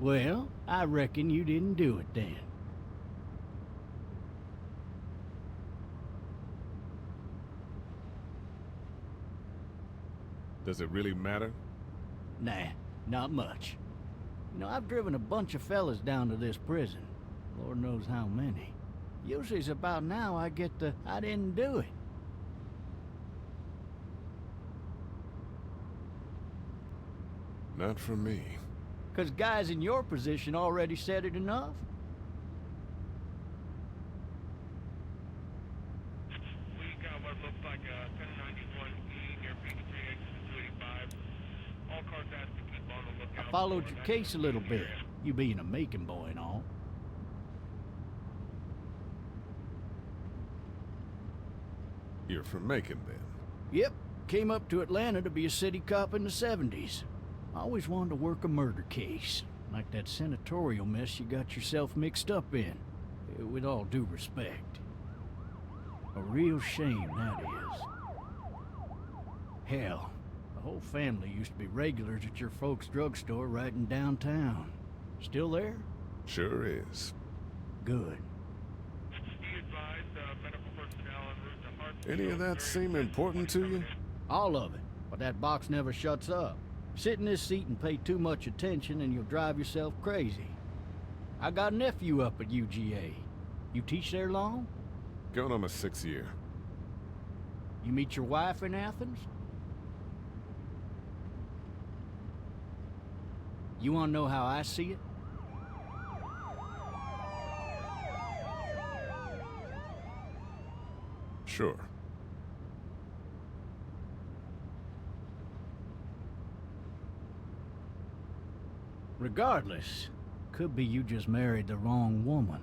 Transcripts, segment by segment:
Well, I reckon you didn't do it then. Does it really matter? Nah, not much. You know, I've driven a bunch of fellas down to this prison. Lord knows how many. Usually it's about now I get the, I didn't do it. Not for me. 'Cause guys in your position already said it enough? We got what looks like a 1091E near Peachtree exit 285. All cars asked to keep on the lookout. I followed your case a little bit, you being a Macon boy and all. You're from Macon, then? Yep, came up to Atlanta to be a city cop in the 70s. I always wanted to work a murder case, like that senatorial mess you got yourself mixed up in, with all due respect. A real shame, that is. Hell, the whole family used to be regulars at your folks' drugstore right in downtown. Still there? Sure is. Good. Be advised, medical personnel en route to Hartsfield. Any of that seem important to you? All of it, but that box never shuts up. Sit in this seat and pay too much attention and you'll drive yourself crazy. I got a nephew up at UGA. You teach there long? Going on my 6th year. You meet your wife in Athens? You want to know how I see it? Sure. Regardless, could be you just married the wrong woman.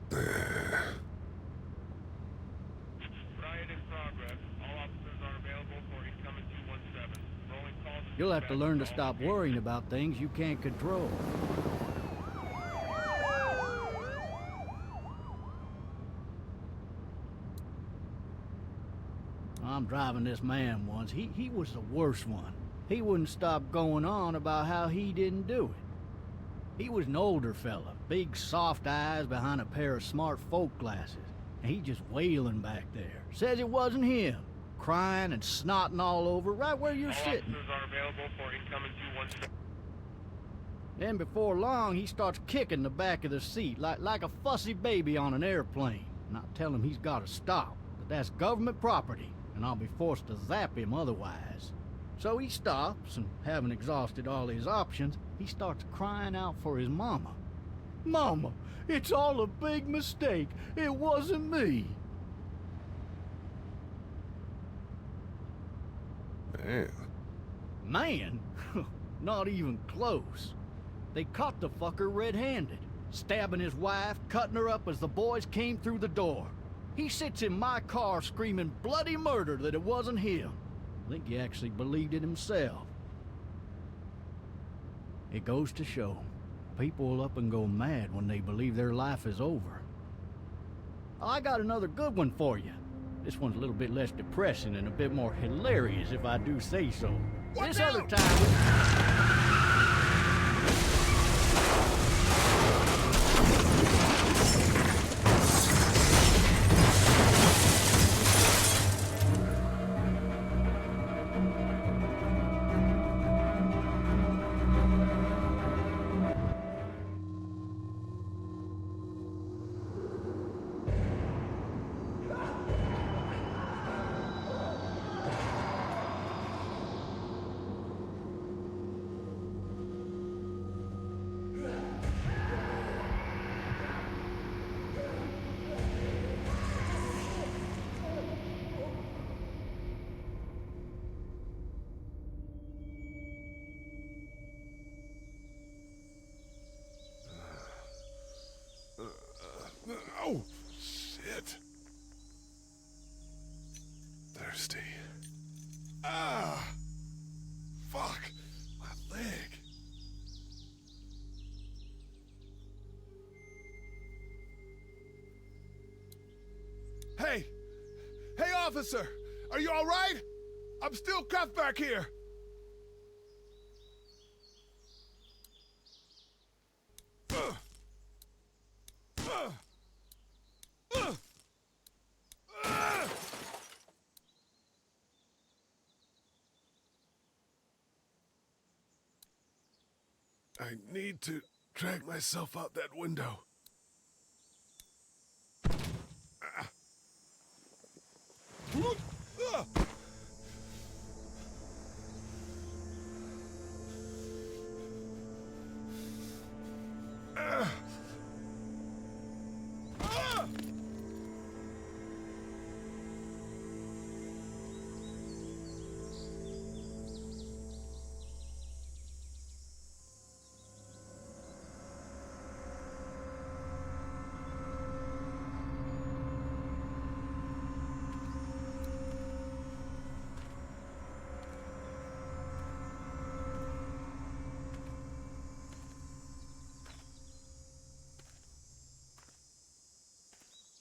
Riot in progress. All officers are available for incoming 217. Rolling calls. You'll have to learn to stop worrying about things you can't control. I'm driving this man once. He was the worst one. He wouldn't stop going on about how he didn't do it. He was an older fella, big soft eyes behind a pair of smart folk glasses. And he just wailing back there. Says it wasn't him. Crying and snotting all over right where you're sitting. Officers are available for incoming 217. Then before long, he starts kicking the back of the seat like a fussy baby on an airplane. And I tell him he's got to stop, that that's government property, and I'll be forced to zap him otherwise. So he stops, and having exhausted all his options, he starts crying out for his mama. Mama, it's all a big mistake. It wasn't me. Man. Man? Not even close. They caught the fucker red-handed, stabbing his wife, cutting her up as the boys came through the door. He sits in my car screaming bloody murder that it wasn't him. I think he actually believed it himself. It goes to show, people will up and go mad when they believe their life is over. I got another good one for you. This one's a little bit less depressing and a bit more hilarious, if I do say so. This other time... Oh, shit. Thirsty. Ah! Fuck! My leg. Hey! Hey, officer! Are you all right? I'm still cuffed back here. I need to drag myself out that window.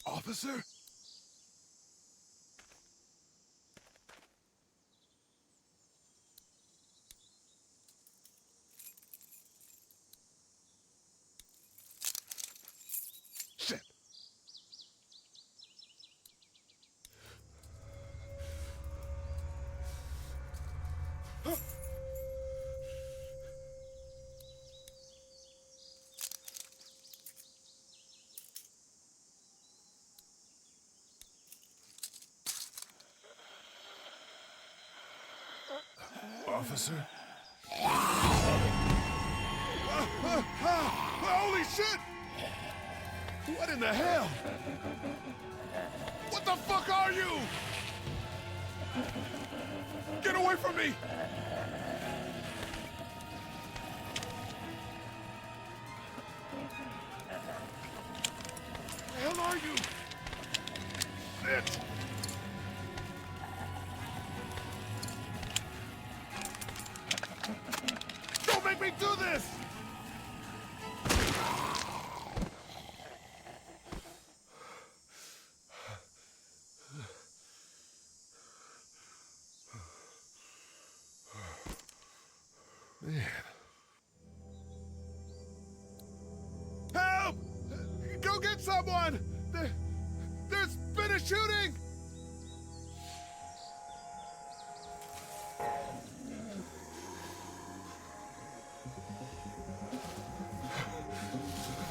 Officer? Shit. Officer? Holy shit! What in the hell? What the fuck are you? Get away from me! Where the hell are you? Shit! Don't make me do this! Man. Help! Go get someone! There's been a shooting!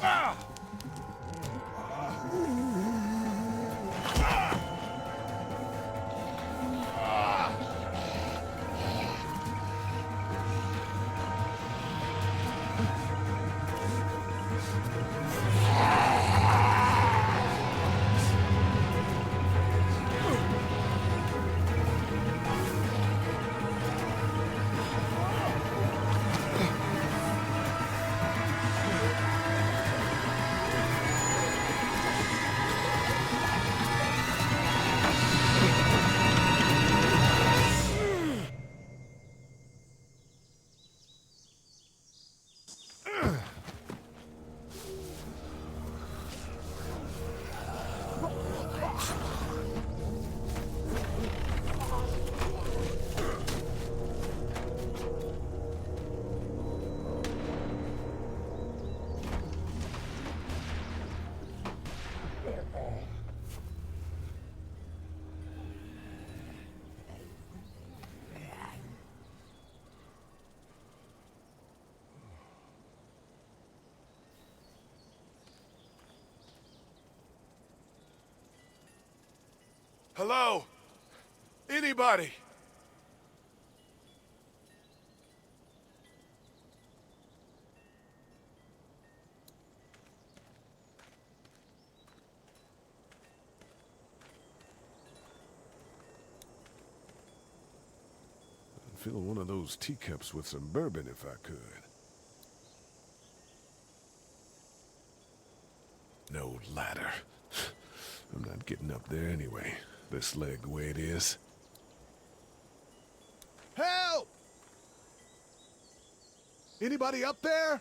Ah! Hello? Anybody? I'd fill one of those teacups with some bourbon if I could. No ladder. I'm not getting up there anyway. This leg the way it is. Help! Anybody up there?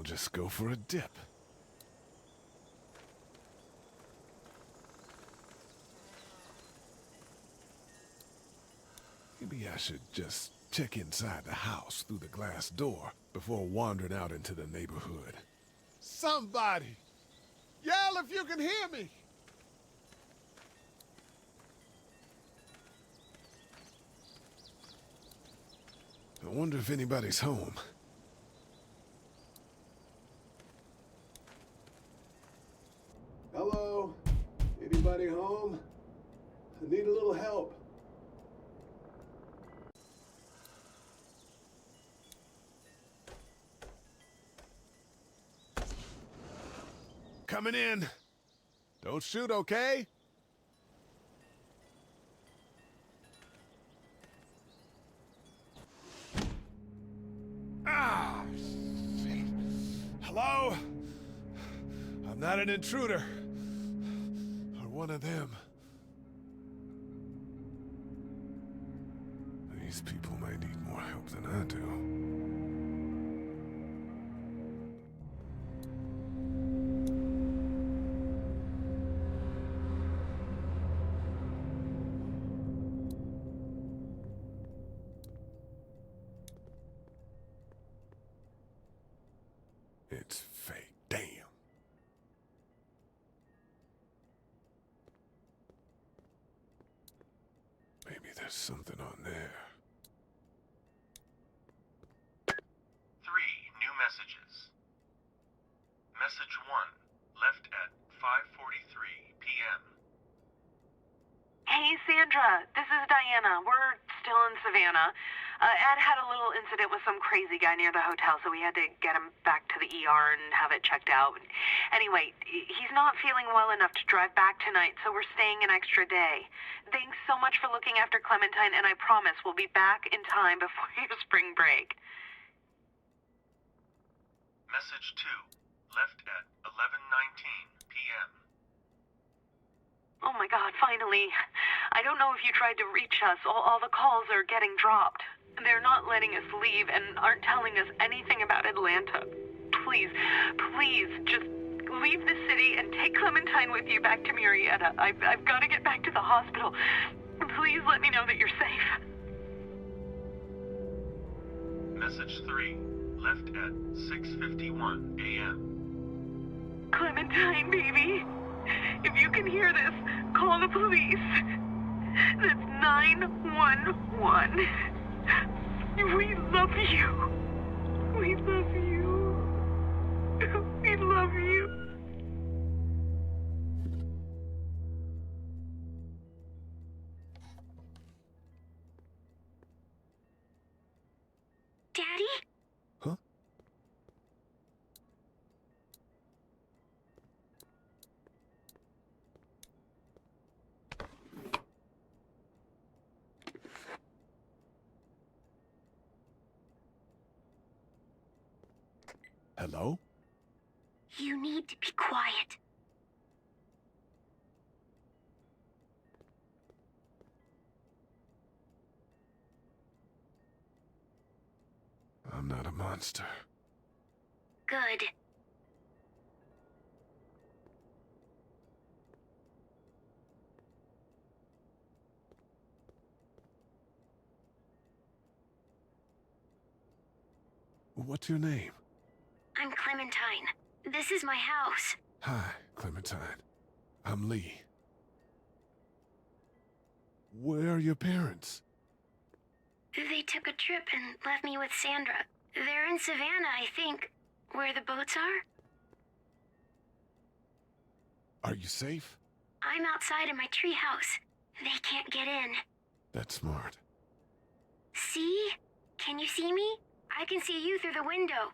just go for a dip. Maybe I should just check inside the house through the glass door before wandering out into the neighborhood. Somebody! Yell if you can hear me! I wonder if anybody's home. Hello? Anybody home? I need a little help. Coming in. Don't shoot, okay? Ah, shit. Hello? I'm not an intruder. Or one of them. These people may need more help than I do. It's fake. Damn. Maybe there's something on there. 3 new messages. Message 1, left at 5:43 p.m. Hey, Sandra. This is Diana. We're still in Savannah. Ed had a little incident with some crazy guy near the hotel, so we had to get him back to the ER and have it checked out. Anyway, he's not feeling well enough to drive back tonight, so we're staying an extra day. Thanks so much for looking after Clementine, and I promise we'll be back in time before your spring break. Message 2, left at 11:19 p.m. Oh my God, finally. I don't know if you tried to reach us. All the calls are getting dropped. They're not letting us leave and aren't telling us anything about Atlanta. Please, please, just leave the city and take Clementine with you back to Murrieta. I've got to get back to the hospital. Please let me know that you're safe. Message 3, left at 6:51 a.m. Clementine, baby. If you can hear this, call the police. That's 911. We love you. We love you. We love you. Daddy? Huh? Hello? You need to be quiet. I'm not a monster. Good. What's your name? I'm Clementine. This is my house. Hi, Clementine. I'm Lee. Where are your parents? They took a trip and left me with Sandra. They're in Savannah, I think. Where the boats are? Are you safe? I'm outside in my treehouse. They can't get in. That's smart. See? Can you see me? I can see you through the window.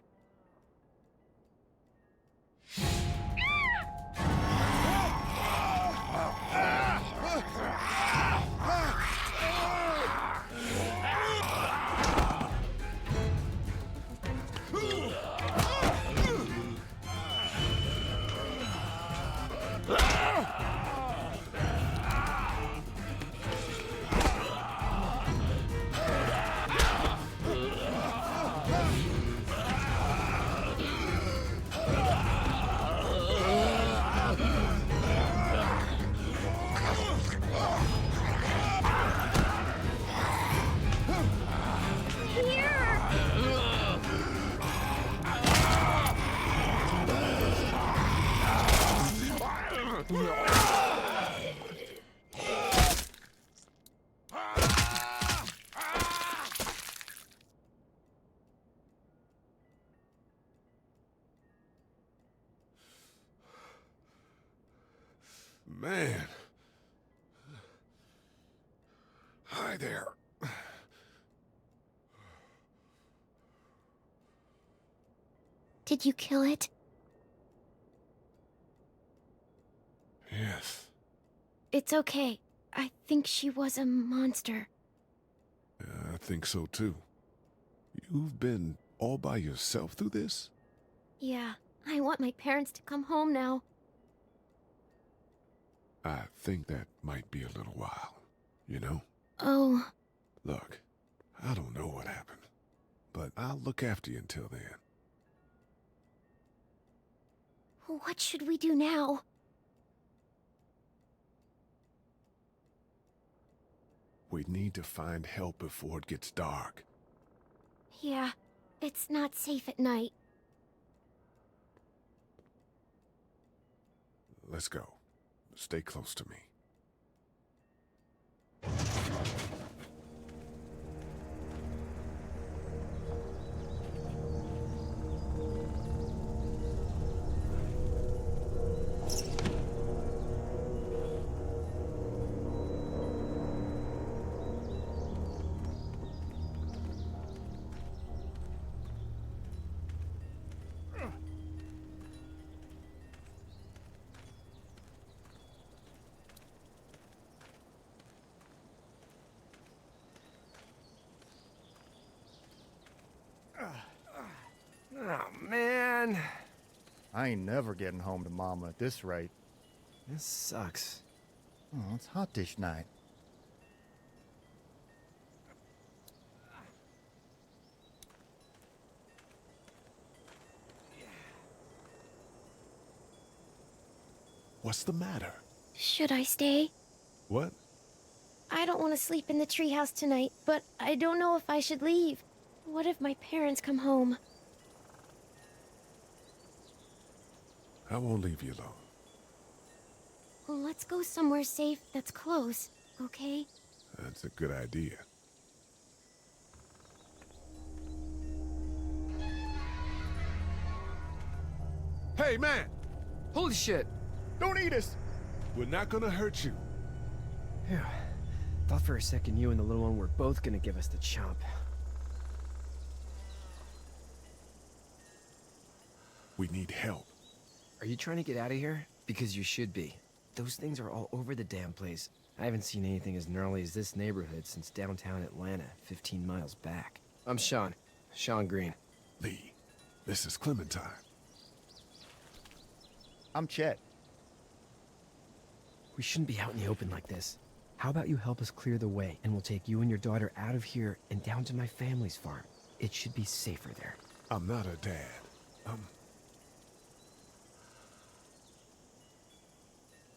man. Hi there. Did you kill it? Yes. It's okay. I think she was a monster. I think so too. You've been all by yourself through this? Yeah, I want my parents to come home now. I think that might be a little while, you know? Oh. Look, I don't know what happened, but I'll look after you until then. What should we do now? We need to find help before it gets dark. Yeah, it's not safe at night. Let's go. Stay close to me. Oh, man. I ain't never getting home to Mama at this rate. This sucks. Oh, it's hot dish night. What's the matter? Should I stay? What? I don't want to sleep in the treehouse tonight, but I don't know if I should leave. What if my parents come home? I won't leave you alone. Well, let's go somewhere safe that's close, okay? That's a good idea. Hey, man! Holy shit. Don't eat us! We're not gonna hurt you. Phew. Thought for a second you and the little one were both gonna give us the chomp. We need help. Are you trying to get out of here? Because you should be. Those things are all over the damn place. I haven't seen anything as gnarly as this neighborhood since downtown Atlanta, 15 miles back. I'm Sean. Sean Green. Lee, this is Clementine. I'm Chet. We shouldn't be out in the open like this. How about you help us clear the way, and we'll take you and your daughter out of here and down to my family's farm. It should be safer there. I'm not her dad.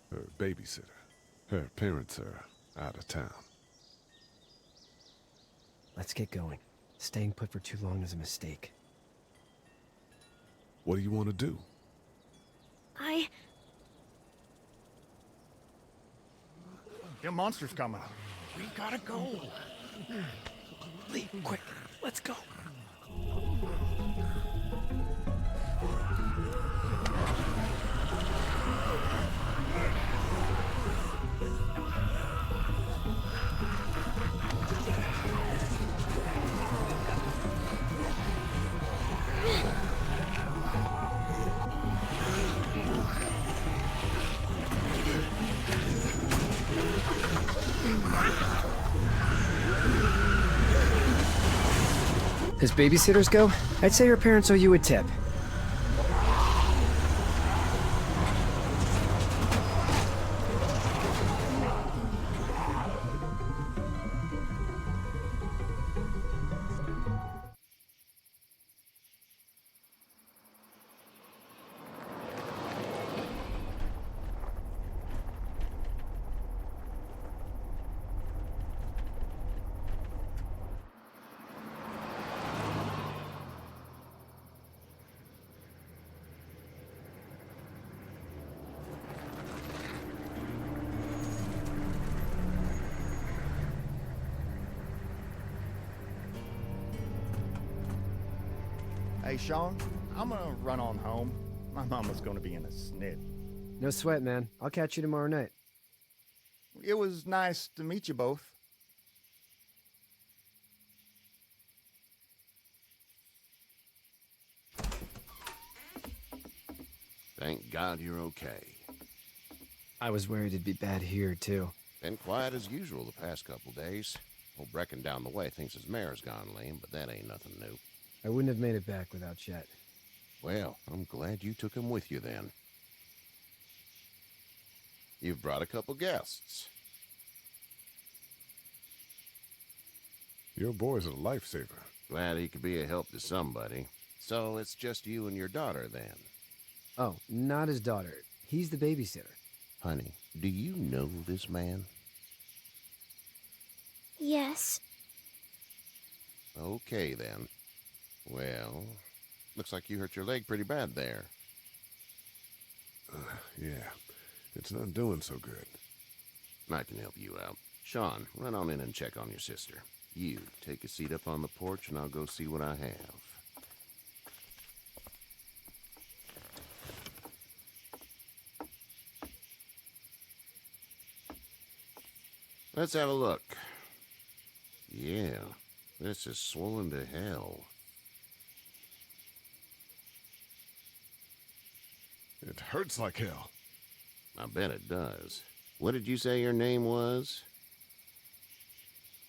Her babysitter. Her parents are out of town. Let's get going. Staying put for too long is a mistake. What do you want to do? The monster's coming. We gotta go. Lee, quick, let's go. As babysitters go, I'd say your parents owe you a tip. Hey, Sean, I'm gonna run on home. My mama's gonna be in a snit. No sweat, man. I'll catch you tomorrow night. It was nice to meet you both. Thank God you're okay. I was worried it'd be bad here, too. Been quiet as usual the past couple days. Old Brecken down the way thinks his mare's gone lame, but that ain't nothing new. I wouldn't have made it back without Chet. Well, I'm glad you took him with you then. You've brought a couple guests. Your boy's a lifesaver. Glad he could be a help to somebody. So it's just you and your daughter then? Oh, not his daughter. He's the babysitter. Honey, do you know this man? Yes. Okay then. Well, looks like you hurt your leg pretty bad there. Yeah, it's not doing so good. I can help you out. Sean, run on in and check on your sister. You, take a seat up on the porch and I'll go see what I have. Let's have a look. Yeah, this is swollen to hell. It hurts like hell. I bet it does. What did you say your name was?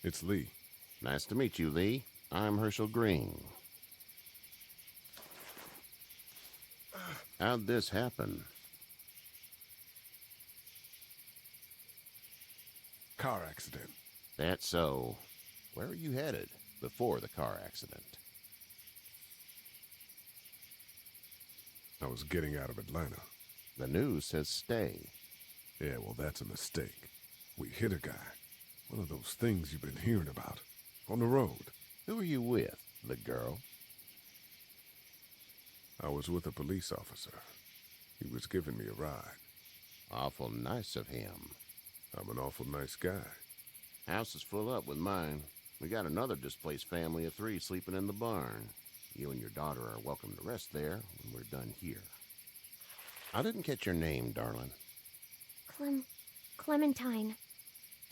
It's Lee. Nice to meet you, Lee. I'm Hershel Green. How'd this happen? Car accident. That's so. Where are you headed before the car accident? I was getting out of Atlanta. The news says stay. Yeah, well, that's a mistake. We hit a guy. One of those things you've been hearing about. On the road. Who are you with? The girl? I was with a police officer. He was giving me a ride. Awful nice of him. I'm an awful nice guy. House is full up with mine. We got another displaced family of 3 sleeping in the barn. You and your daughter are welcome to rest there when we're done here. I didn't catch your name, darling. Clementine.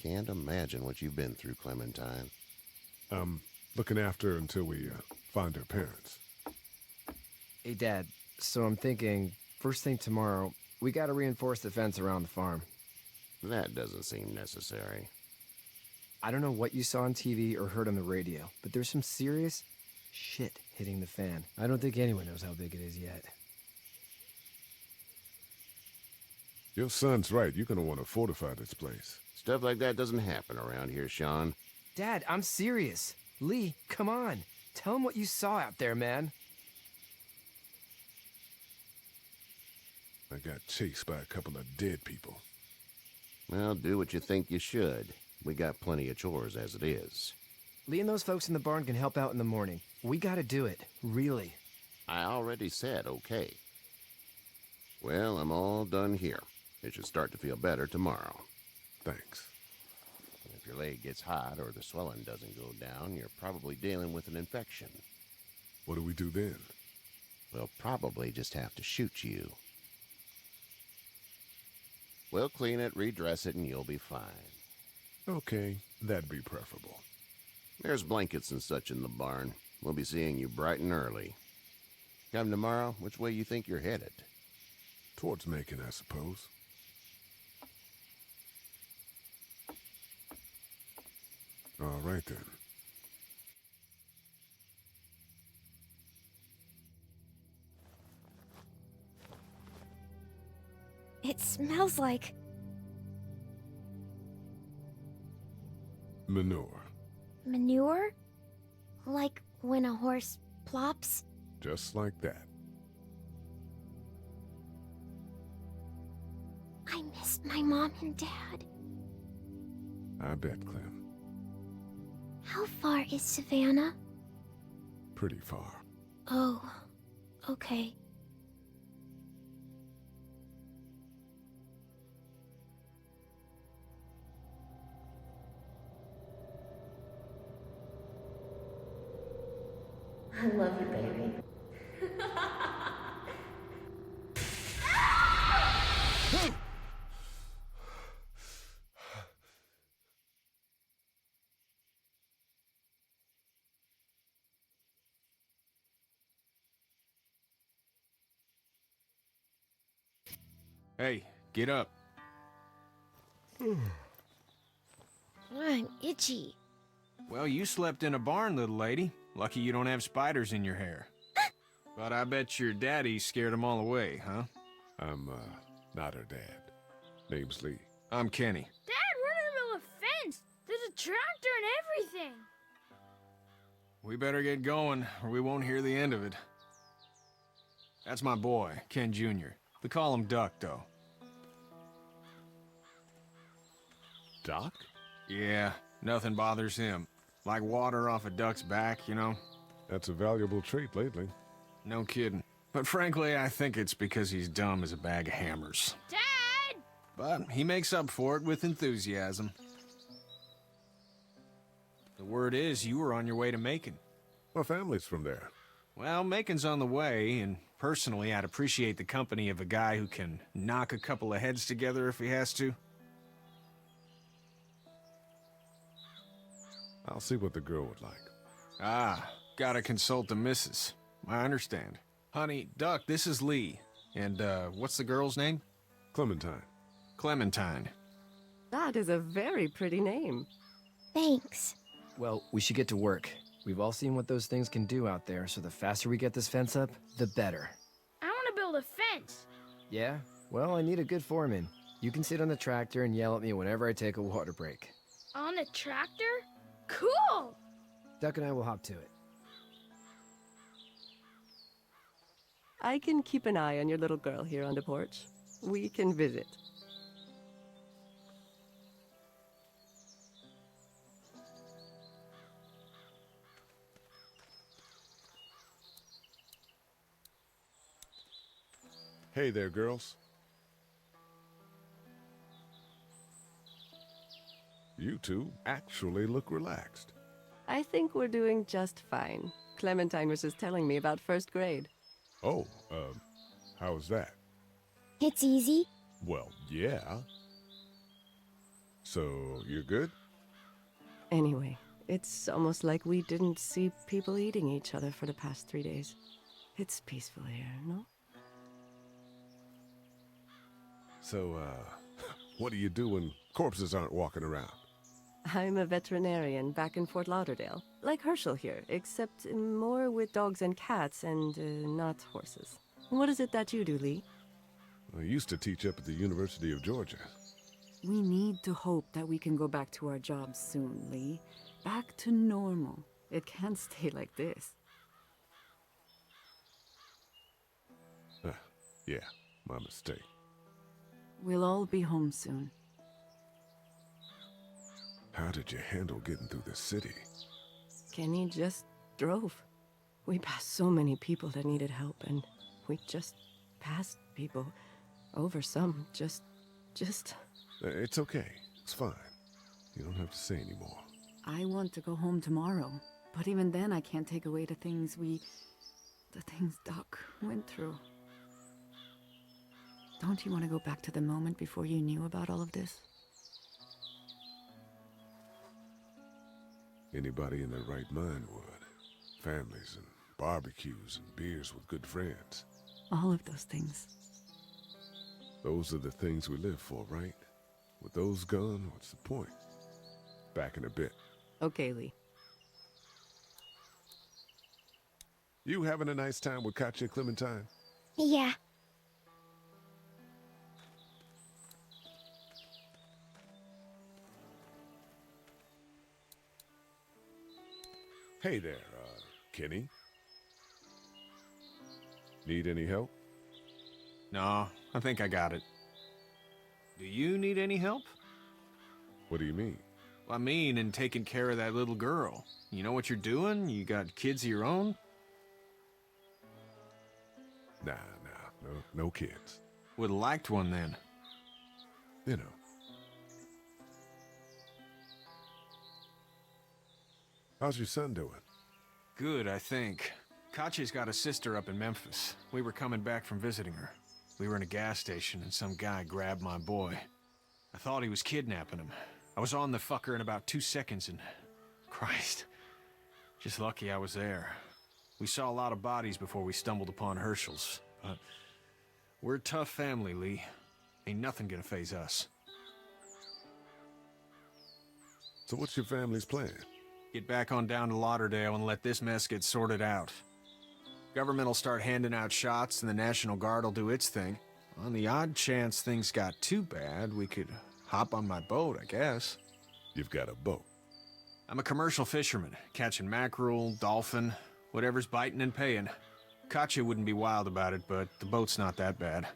Can't imagine what you've been through, Clementine. I'm looking after her until we find her parents. Hey, Dad, so I'm thinking, first thing tomorrow, we gotta reinforce the fence around the farm. That doesn't seem necessary. I don't know what you saw on TV or heard on the radio, but there's some serious shit hitting the fan. I don't think anyone knows how big it is yet. Your son's right. You're gonna want to fortify this place. Stuff like that doesn't happen around here, Sean. Dad, I'm serious. Lee, come on. Tell him what you saw out there, man. I got chased by a couple of dead people. Well, do what you think you should. We got plenty of chores as it is. Lee and those folks in the barn can help out in the morning. We gotta do it. Really. I already said okay. Well, I'm all done here. It should start to feel better tomorrow. Thanks. If your leg gets hot or the swelling doesn't go down, you're probably dealing with an infection. What do we do then? We'll probably just have to shoot you. We'll clean it, redress it, and you'll be fine. Okay, that'd be preferable. There's blankets and such in the barn. We'll be seeing you bright and early. Come tomorrow, which way you think you're headed? Towards Macon, I suppose. All right, then. It smells like... Manure. manure? Like when a horse plops? Just like that. I miss my mom and dad. I bet, Clem. How far is Savannah? Pretty far. Oh, okay. I love you, baby. Hey, get up. I'm itchy. Well, you slept in a barn, little lady. Lucky you don't have spiders in your hair. But I bet your daddy scared them all away, huh? I'm, not her dad. Name's Lee. I'm Kenny. Dad, we're in the middle of a fence. There's a tractor and everything. We better get going, or we won't hear the end of it. That's my boy, Ken Jr. We call him Duck, though. Doc? Yeah, nothing bothers him. Like water off a duck's back, you know? That's a valuable trait lately. No kidding. But frankly, I think it's because he's dumb as a bag of hammers. Dad! But he makes up for it with enthusiasm. The word is you were on your way to Macon. My family's from there. Well, Macon's on the way, and personally, I'd appreciate the company of a guy who can knock a couple of heads together if he has to. I'll see what the girl would like. Ah, gotta consult the missus. I understand. Honey, Duck, this is Lee. And, what's the girl's name? Clementine. Clementine. That is a very pretty name. Thanks. Well, we should get to work. We've all seen what those things can do out there, so the faster we get this fence up, the better. I want to build a fence. Yeah? Well, I need a good foreman. You can sit on the tractor and yell at me whenever I take a water break. On the tractor? Cool! Duck and I will hop to it. I can keep an eye on your little girl here on the porch. We can visit. Hey there, girls. You two actually look relaxed. I think we're doing just fine. Clementine was just telling me about first grade. Oh, how was that? It's easy. Well, yeah. So, you're good? Anyway, it's almost like we didn't see people eating each other for the past 3 days. It's peaceful here, no? So, what do you do when corpses aren't walking around? I'm a veterinarian back in Fort Lauderdale. Like Hershel here, except more with dogs and cats and not horses. What is it that you do, Lee? I used to teach up at the University of Georgia. We need to hope that we can go back to our jobs soon, Lee. Back to normal. It can't stay like this. Yeah, my mistake. We'll all be home soon. How did you handle getting through the city? Kenny just drove. We passed so many people that needed help, and we just passed people. Over some, just... It's okay. It's fine. You don't have to say anymore. I want to go home tomorrow, but even then I can't take away the things Doc went through. Don't you want to go back to the moment before you knew about all of this? Anybody in their right mind would. Families and barbecues and beers with good friends. All of those things. Those are the things we live for, right? With those gone, what's the point? Back in a bit. Okay, Lee. You having a nice time with Katya, Clementine? Yeah. Hey there, Kenny. Need any help? No, I think I got it. Do you need any help? What do you mean? I mean, in taking care of that little girl. You know what you're doing? You got kids of your own? Nah, no kids. Would've liked one then. You know. How's your son doing? Good, I think. Katya's got a sister up in Memphis. We were coming back from visiting her. We were in a gas station and some guy grabbed my boy. I thought he was kidnapping him. I was on the fucker in about 2 seconds and... Christ. Just lucky I was there. We saw a lot of bodies before we stumbled upon Hershel's. But we're a tough family, Lee. Ain't nothing gonna phase us. So what's your family's plan? Get back on down to Lauderdale and let this mess get sorted out. Government will start handing out shots and the National Guard will do its thing. On the odd chance things got too bad, we could hop on my boat, I guess. You've got a boat. I'm a commercial fisherman, catching mackerel, dolphin, whatever's biting and paying. Katya wouldn't be wild about it, but the boat's not that bad.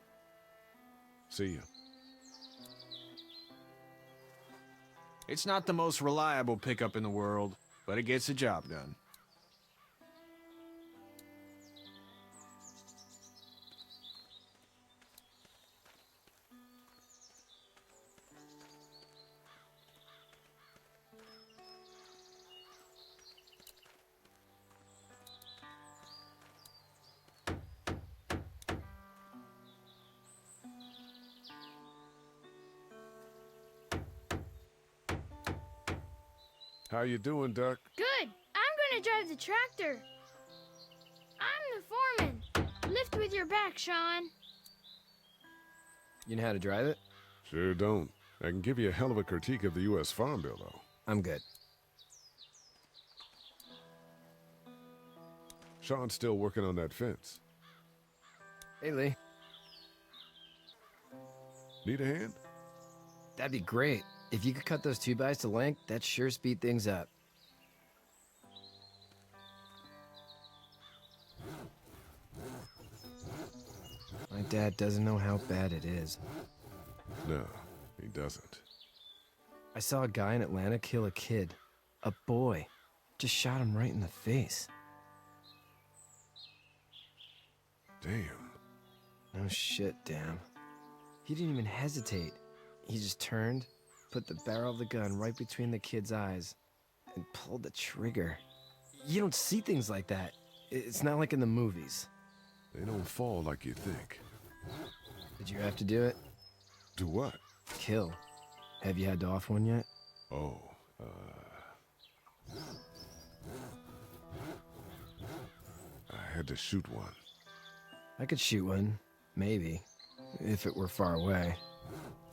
See ya. It's not the most reliable pickup in the world, but it gets the job done. How you doing, Duck? Good. I'm gonna drive the tractor. I'm the foreman. Lift with your back, Sean. You know how to drive it? Sure don't. I can give you a hell of a critique of the U.S. Farm Bill, though. I'm good. Sean's still working on that fence. Hey, Lee. Need a hand? That'd be great. If you could cut those 2x to length, that'd sure speed things up. My dad doesn't know how bad it is. No, he doesn't. I saw a guy in Atlanta kill a kid. A boy. Just shot him right in the face. Damn. No shit, damn. He didn't even hesitate. He just turned, put the barrel of the gun right between the kid's eyes, and pulled the trigger. You don't see things like that. It's not like in the movies. They don't fall like you think. Did you have to do it? Do what? Kill. Have you had to off one yet? Oh, I had to shoot one. I could shoot one. Maybe. If it were far away.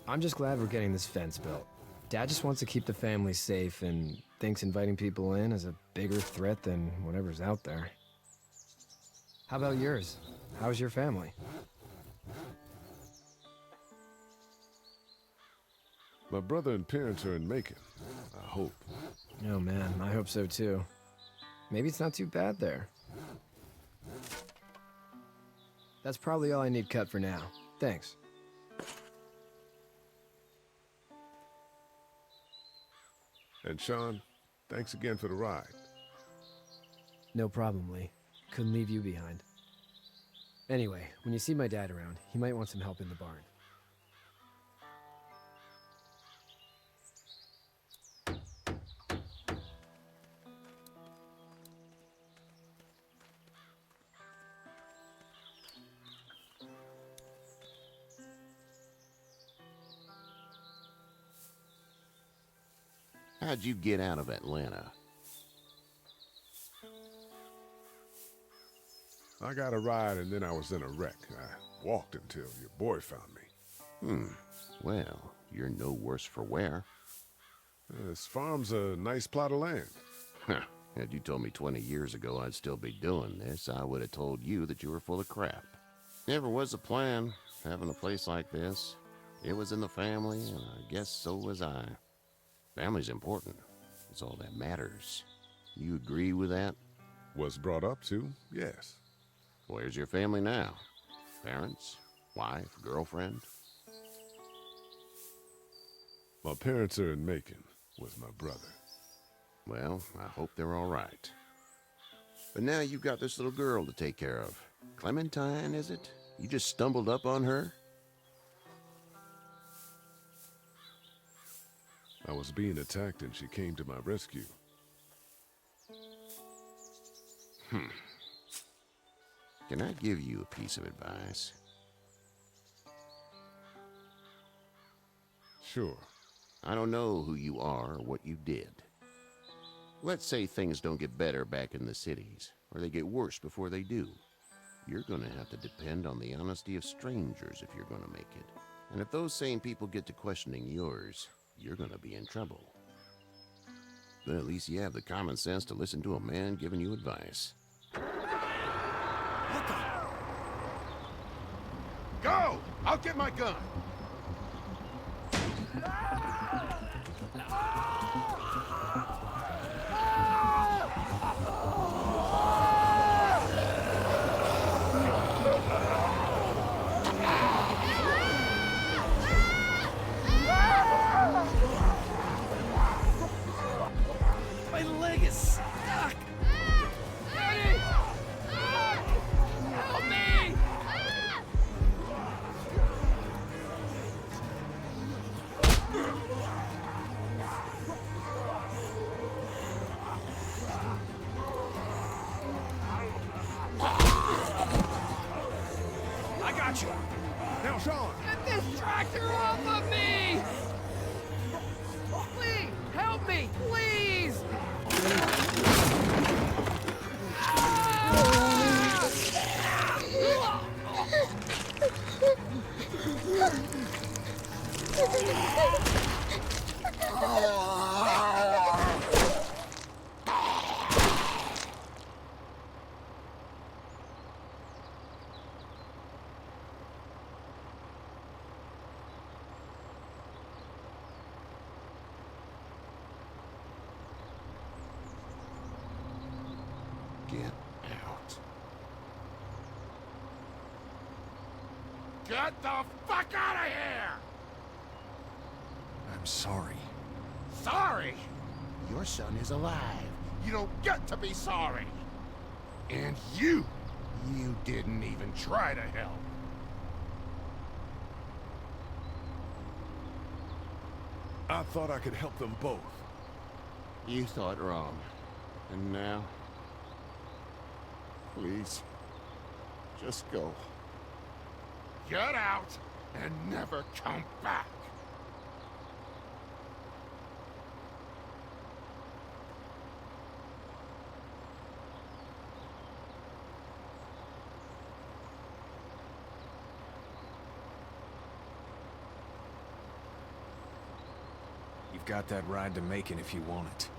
I'm just glad we're getting this fence built. Dad just wants to keep the family safe and thinks inviting people in is a bigger threat than whatever's out there. How about yours? How's your family? My brother and parents are in Macon. I hope. Oh man, I hope so too. Maybe it's not too bad there. That's probably all I need cut for now. Thanks. And Sean, thanks again for the ride. No problem, Lee. Couldn't leave you behind. Anyway, when you see my dad around, he might want some help in the barn. How'd you get out of Atlanta? I got a ride and then I was in a wreck. I walked until your boy found me. Well, you're no worse for wear. This farm's a nice plot of land. Had you told me 20 years ago I'd still be doing this, I would have told you that you were full of crap. Never was a plan, having a place like this. It was in the family, and I guess so was I. Family's important. It's all that matters. You agree with that? Was brought up to, yes. Where's your family now? Parents? Wife? Girlfriend? My parents are in Macon with my brother. Well, I hope they're all right. But now you've got this little girl to take care of. Clementine, is it? You just stumbled up on her? I was being attacked and she came to my rescue. Can I give you a piece of advice? Sure. I don't know who you are or what you did. Let's say things don't get better back in the cities, or they get worse before they do. You're gonna have to depend on the honesty of strangers if you're gonna make it. And if those same people get to questioning yours, you're gonna be in trouble. But at least you have the common sense to listen to a man giving you advice. What the? Go! I'll get my gun! My leg is stuck! Daddy! Help me! I got you. Now, Sean! Get this tractor off of me! Please, help me, please! Get out. Get the fuck out of here! I'm sorry. Sorry? Your son is alive. You don't get to be sorry. And you didn't even try to help. I thought I could help them both. You thought wrong. And now? Please, just go. Get out and never come back. You've got that ride to Macon if you want it.